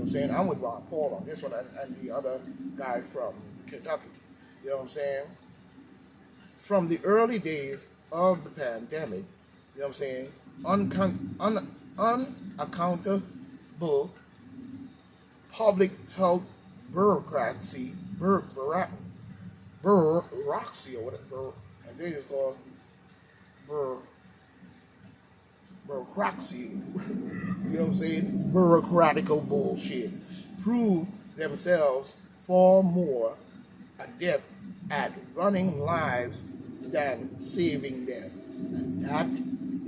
know what I'm saying? I'm with Ron Paul on this one and the other guy from Kentucky. You know what I'm saying? From the early days of the pandemic, you know what I'm saying? Unaccountable public health bureaucracy, bureaucracy or whatever, I think it's called bur, bureaucracy, you know what I'm saying? Bureaucratical bullshit. Prove themselves far more adept at running lives than saving them. And that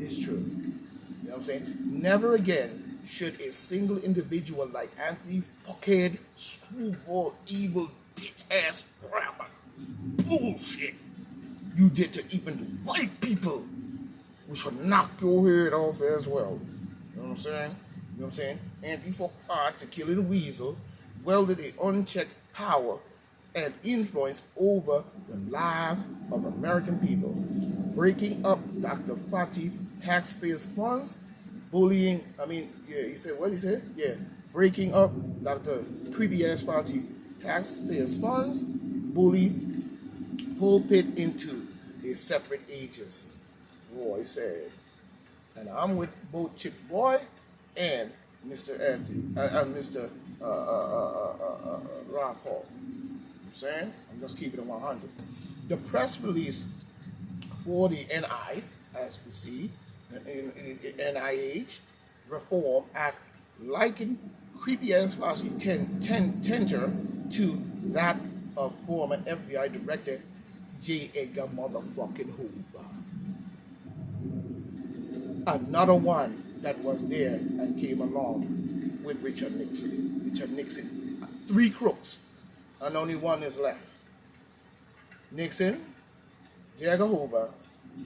is true. You know what I'm saying? Never again should a single individual like Anthony fuckhead, screwball, evil, bitch ass rapper bullshit you did to even the white people, we should knock your head off as well. You know what I'm saying? You know what I'm saying? Anti-fuck art to killing a weasel wielded a unchecked power and influence over the lives of American people, breaking up Dr. Fauci taxpayers' funds, bullying. He said what he said. Yeah, breaking up Dr. Creepy ass Fauci taxpayers' funds, bully pulpit into a separate agency. Roy said, and I'm with both Chip Roy and Mr. Mr. Ron Paul. I'm saying? I'm just keeping it 100. The press release for the NI, as we see, NIH Reform Act, likened creepy ass Fauci tender to that of former FBI Director J. Edgar motherfucking Hoover. Another one that was there and came along with Richard Nixon. Richard Nixon, three crooks, and only one is left. Nixon, J. Edgar Hoover,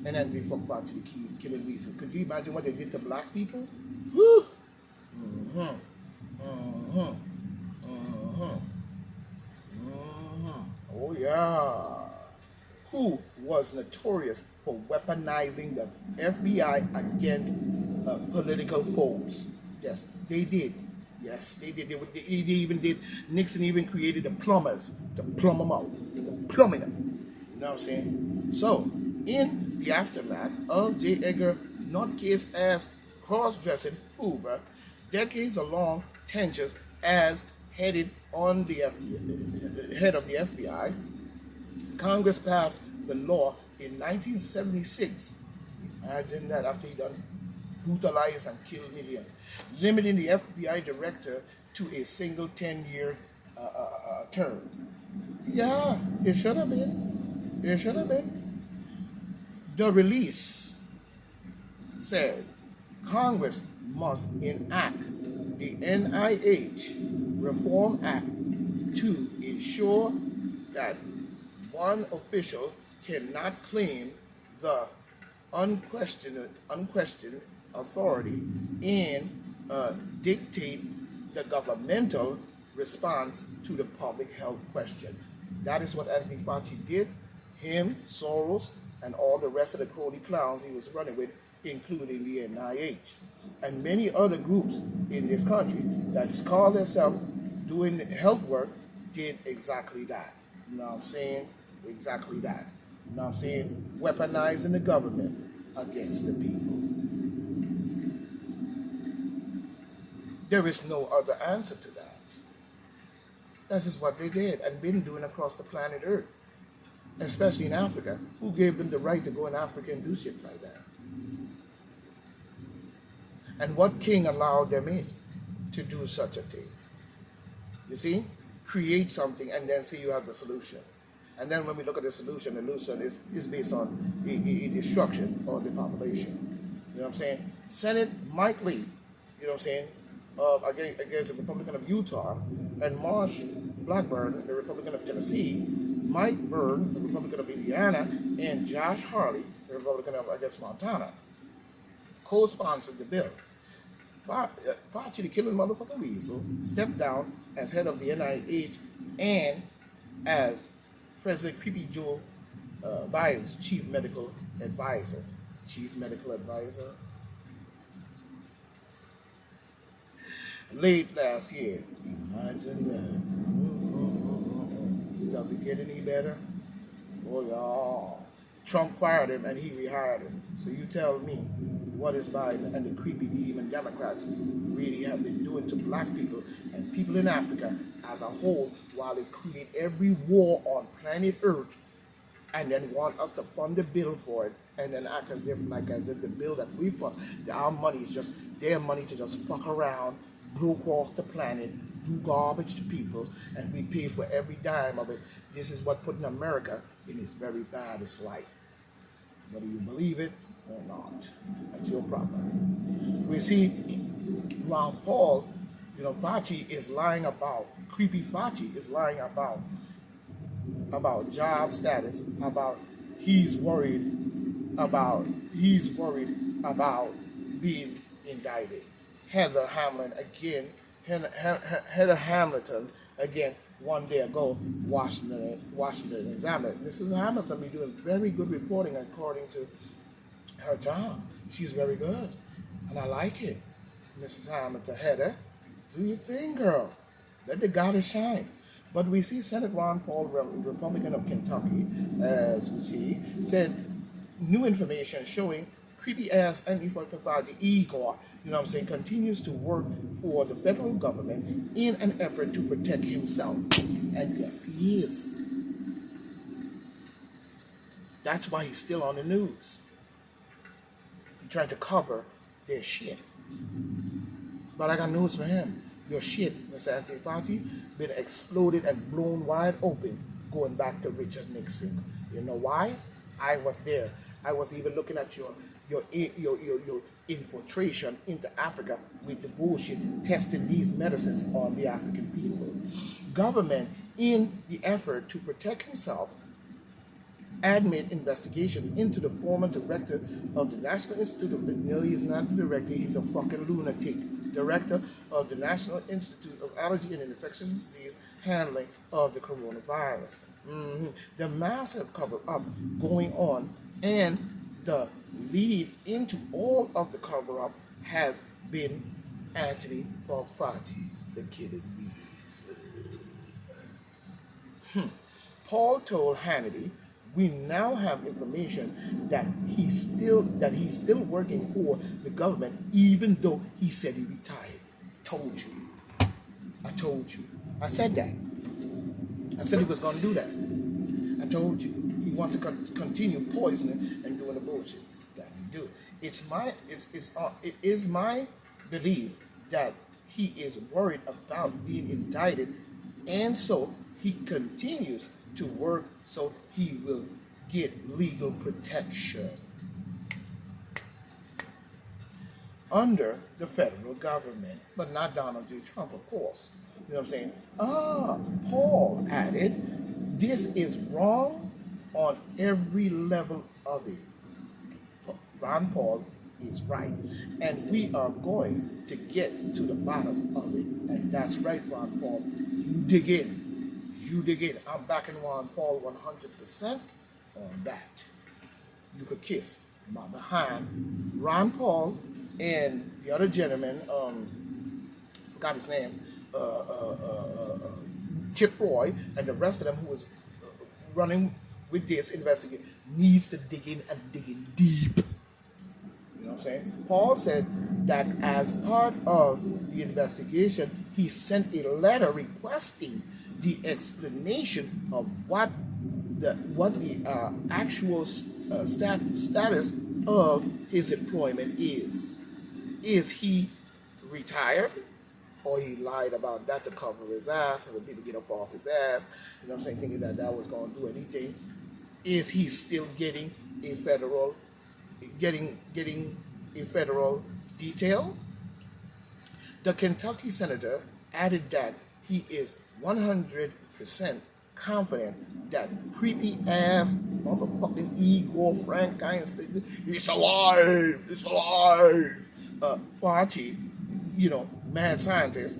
and then they fuck back to the killing reason. Could you imagine what they did to black people? Woo! Mm-hmm. Mm-hmm. Mm-hmm. Mm-hmm. Oh yeah. Who was notorious for weaponizing the FBI against political foes. Yes, they did. Yes, they did. They even did. Nixon even created the plumbers to plumb them out. They were plumbing them. You know what I'm saying? So, in the aftermath of J. Edgar nutcase ass cross-dressing Hoover, decades-long tensions as head of the FBI, Congress passed the law in 1976. Imagine that, after he done brutalized and killed millions, limiting the FBI director to a single 10-year term. Yeah, it should have been. It should have been. The release said Congress must enact the NIH Reform Act to ensure that one official cannot claim the unquestioned authority and dictate the governmental response to the public health question. That is what Anthony Fauci did. Him, Soros, and all the rest of the crony clowns he was running with, including the NIH. And many other groups in this country that call themselves doing health work did exactly that. You know what I'm saying? Exactly that. You know what I'm saying? Weaponizing the government against the people. There is no other answer to that. This is what they did and been doing across the planet Earth, especially in Africa. Who gave them the right to go in Africa and do shit like that? And what king allowed them in to do such a thing? You see? Create something and then say you have the solution. And then when we look at the solution is based on a destruction of the population. You know what I'm saying? Senate Mike Lee, you know what I'm saying, against the Republican of Utah, and Marsh Blackburn, the Republican of Tennessee, Mike Byrne, the Republican of Indiana, and Josh Hawley, the Republican of, Montana, co-sponsored the bill. Fauci, the killing motherfucker weasel, stepped down as head of the NIH and as President Creepy Joe Biden's chief medical advisor. Chief medical advisor. late last year. Imagine that. Does it get any better? Oh, yeah. Trump fired him and he rehired him. So you tell me what is Biden and the creepy demon Democrats really have been doing to black people and people in Africa as a whole while they create every war on planet Earth and then want us to fund the bill for it and then act as if the bill that we fund, our money is just their money to just fuck around, blow across the planet, do garbage to people, and we pay for every dime of it. This is what putting America in its very baddest light. Whether you believe it or not, that's your problem. We see Ron Paul, Fauci is lying about, creepy Fauci is lying about job status, about he's worried about being indicted. Heather Hamilton again 1 day ago, Washington Examiner. Mrs. Hamilton be doing very good reporting according to her job. She's very good, and I like it. Mrs. Hamilton, Heather, do your thing, girl. Let the goddess shine. But we see Senate Ron Paul, Republican of Kentucky, as we see, said new information showing creepy ass Antifa Igor, continues to work for the federal government in an effort to protect himself. And yes, he is. That's why he's still on the news. He tried to cover their shit. But I got news for him. Your shit, Mr. Anthony Fauci, been exploded and blown wide open going back to Richard Nixon. You know why? I was there. I was even looking at your infiltration into Africa with the bullshit, testing these medicines on the African people. Government, in the effort to protect himself, admit investigations into the former director of the National Institute of, no, he's not the director, he's a fucking lunatic. Director of the National Institute of Allergy and Infectious Disease handling of the coronavirus. The massive cover-up going on, and the lead into all of the cover-up has been Anthony Fauci, the killer bees. Paul told Hannity, we now have information that he's still working for the government, even though he said he retired. Told you. I told you. I said that. I said he was going to do that. I told you. He wants to continue poisoning and doing the bullshit that he do. It is my belief that he is worried about being indicted, and so he continues to work so he will get legal protection under the federal government, but not Donald J. Trump, of course. You know what I'm saying? Paul added, this is wrong on every level of it. Ron Paul is right, and we are going to get to the bottom of it, and that's right, Ron Paul. You dig in. You dig in. I'm backing Ron Paul 100% on that. You could kiss my behind. Ron Paul and the other gentleman, forgot his name, Chip Roy, and the rest of them who was running with this investigation needs to dig in and dig in deep. You know what I'm saying? Paul said that as part of the investigation, he sent a letter requesting the explanation of what the actual status of his employment is. Is he retired, or he lied about that to cover his ass, and the people get up off his ass? You know what I'm saying? Thinking that was going to do anything. Is he still getting a federal detail? The Kentucky senator added that he is 100% confident that creepy ass motherfucking Igor Frankenstein, it's alive. Fauci, mad scientist,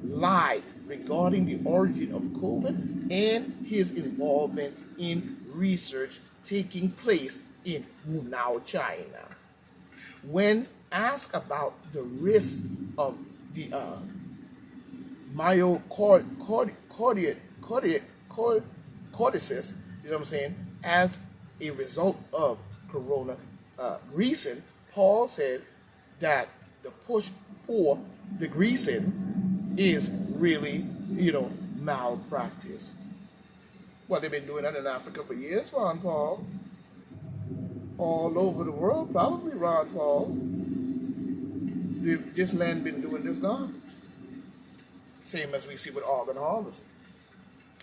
lied regarding the origin of COVID and his involvement in research taking place in Wuhan, China. When asked about the risk of the myocarditis, you know what I'm saying, as a result of corona greasing. Paul said that the push for the greasing is really, malpractice. Well, they've been doing that in Africa for years, Ron Paul. All over the world, probably, Ron Paul. This man been doing this garbage. Same as we see with organ harvesting.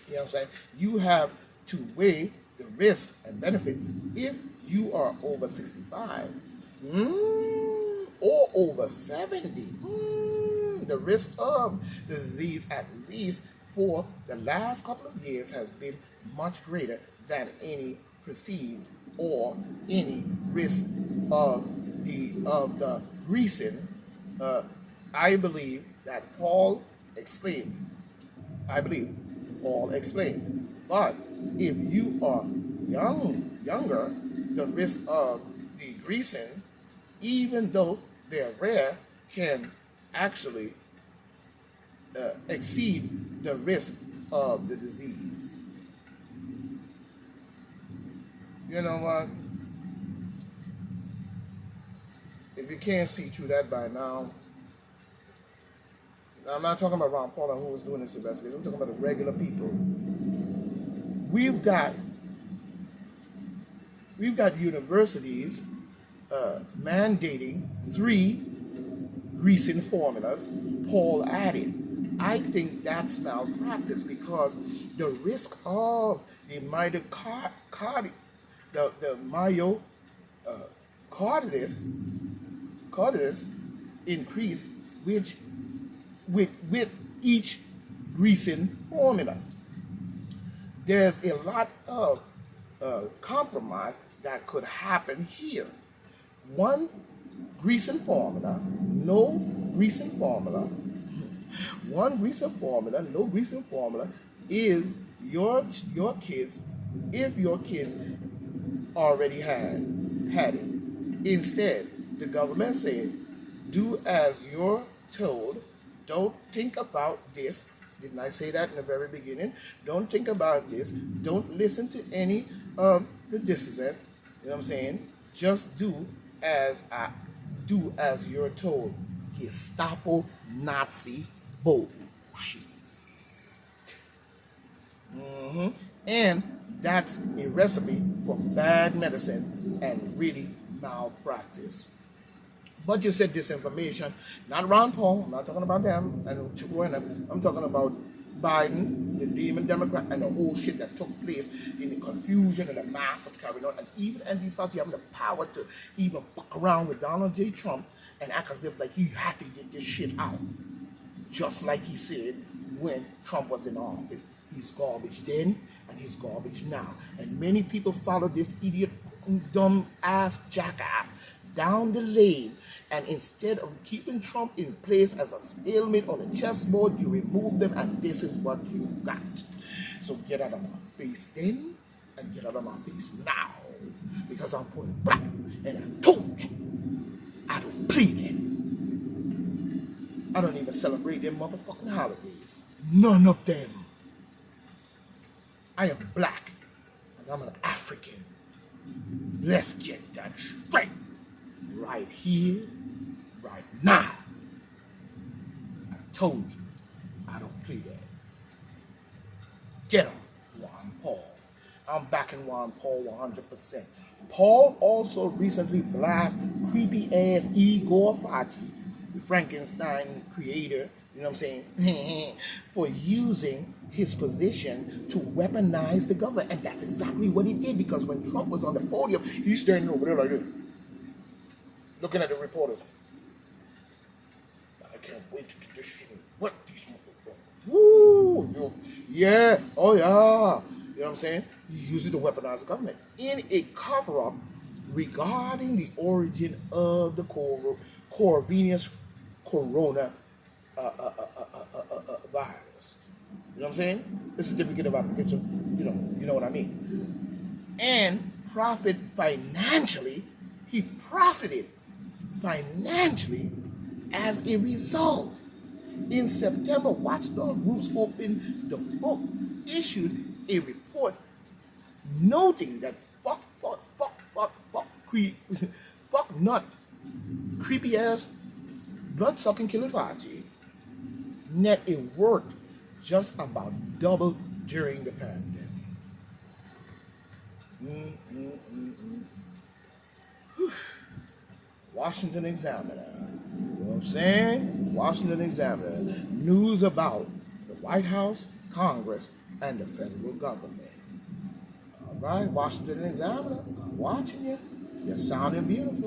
You know what I'm saying? You have to weigh the risks and benefits. If you are over 65 or over 70, the risk of disease, at least for the last couple of years, has been much greater than any perceived or any risk of the greasing. I believe that Paul explained. I believe Paul explained. But if you are younger, the risk of the greasing, even though they're rare, can actually exceed the risk of the disease. You know what? If you can't see through that by now, I'm not talking about Ron Paul and who was doing this investigation. I'm talking about the regular people. We've got universities mandating 3 greasing formulas. Paul added. I think that's malpractice because the risk of the myocarditis, increase with each greasing formula. There's a lot of compromise that could happen here. One greasing formula, no greasing formula. One greasing formula, no greasing formula is your kids, if your kids already had it. Instead, the government said, do as you're told. Don't think about this. Didn't I say that in the very beginning? Don't think about this. Don't listen to any of the dissent. You know what I'm saying? Just do as you're told. Gestapo Nazi bullshit. And that's a recipe for bad medicine and really malpractice. But you said disinformation, not Ron Paul, I'm not talking about them, and I'm talking about Biden, the demon Democrat, and the whole shit that took place in the confusion and the massive carrying on, and even Andy Fauci having the power to even fuck around with Donald J. Trump and act as if like he had to get this shit out. Just like he said when Trump was in office. He's garbage then, and he's garbage now. And many people follow this idiot, dumb ass jackass down the lane, and instead of keeping Trump in place as a stalemate on the chessboard, you remove them, and this is what you got. So get out of my face then, and get out of my face now, because I'm putting black, and I told you, I don't play them. I don't even celebrate them motherfucking holidays. None of them. I am black, and I'm an African. Let's get that straight. Right here, right now. I told you, I don't play that. Get him, Juan Paul. I'm backing Juan Paul 100%. Paul also recently blasted creepy ass Igor Fati, the Frankenstein creator, you know what I'm saying, for using his position to weaponize the government. And that's exactly what he did, because when Trump was on the podium, he's standing over there like this, looking at the reporters. I can't wait to get this shit. What these motherfuckers? Woo! Yeah. Oh yeah. You know what I'm saying? He uses to weaponize the government in a cover-up regarding the origin of the coronavirus virus. You know what I'm saying? The certificate of application. You know what I mean. And profit financially. He profited financially as a result. In September, watchdog groups opened the book, issued a report noting that fuck nut, creepy ass, blood sucking killer Fauci net a worth just about double during the pandemic. Washington Examiner. You know what I'm saying? Washington Examiner. News about the White House, Congress, and the federal government. All right, Washington Examiner. I'm watching you. You're sounding beautiful.